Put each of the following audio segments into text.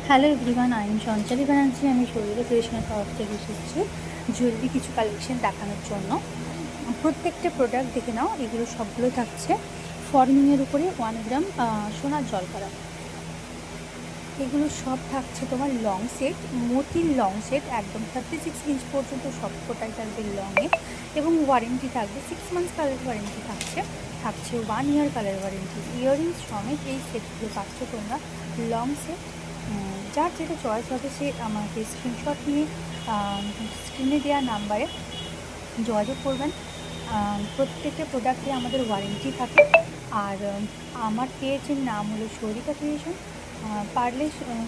Hello everyone, I am Chanchali Banerjee. আমি শরীরে ক্রিয়েশনের তরফ থেকে এসেছি জরুরি কিছু কালেকশন দেখানোর জন্য। প্রত্যেকটা প্রোডাক্ট দেখে নাও, এগুলো সবগুলো থাকছে ফর্মিংয়ের উপরে 1 গ্রাম সোনার জল করা। এগুলো সব থাকছে তোমার লং সেট, মোটির লং সেট, একদম 36 ইঞ্চ পর্যন্ত সবকটাই থাকবে লংয়ে, এবং ওয়ারেন্টি থাকবে 6 মান্থস কালার ওয়ারেন্টি থাকছে 1 ইয়ার কালার ওয়ারেন্টি। ইয়াররিংস সমেত এই সেটগুলো পাচ্ছ তোমরা লং সেট। যার যেটা চয়েস হবে সে আমাকে স্ক্রিনশট নিয়ে স্ক্রিনে দেওয়া নাম্বারে যোগাযোগ করবেন। প্রত্যেকটা প্রোডাক্টে আমাদের ওয়ারেন্টি থাকে। আর আমার পেজের নাম হলো শৌরিকা ক্রিয়েশন। পারলে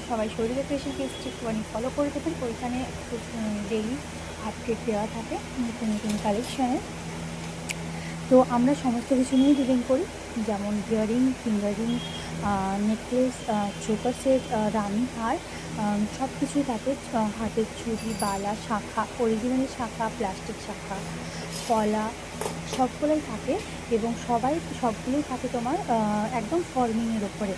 সবাই শৌরিকা ক্রিয়েশন পেজটি একটুখানি ফলো করে দেবেন। ওইখানে ডেইলি আপডেট দেওয়া থাকে নতুন নতুন কালেকশানের। তো আমরা সমস্ত কিছু নিয়েই ডিলিং করি, যেমন earring, finger ring, necklace, choker set, রানি হার, সব কিছুই থাকে। হাতের চুড়ি, বালা, শাঁখা, অরিজিনালি শাঁখা, প্লাস্টিক শাঁখা, কলা, সবগুলোই থাকে। এবং সবগুলোই থাকে তোমার একদম ফর্মিংয়ের ওপরে।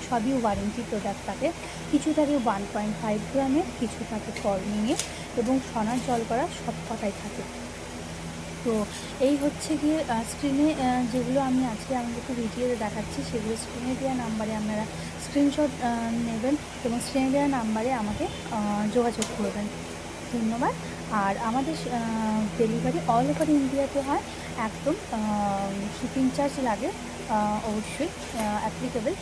সবই ওয়ারেন্টি প্রোডাক্ট থাকে। কিছু থাকে 1.5 গ্রামের, কিছু থাকে ফর্মিংয়ে, এবং সোনার জল করা সব কটাই থাকে। তো এই হচ্ছে গিয়ে স্ক্রিনে যেগুলো আমি আজকে আমাদেরকে ভিডিওতে দেখাচ্ছি, সেগুলো স্ক্রিনে দেওয়া নাম্বারে আপনারা স্ক্রিনশট নেবেন এবং স্ক্রিনে দেওয়া নাম্বারে আমাকে যোগাযোগ করবেন। ধন্যবাদ। আর আমাদের ডেলিভারি অল ওভার ইন্ডিয়াতে হয়, একদম শিপিং চার্জ লাগে অবশ্যই অ্যাপ্লিকেবল।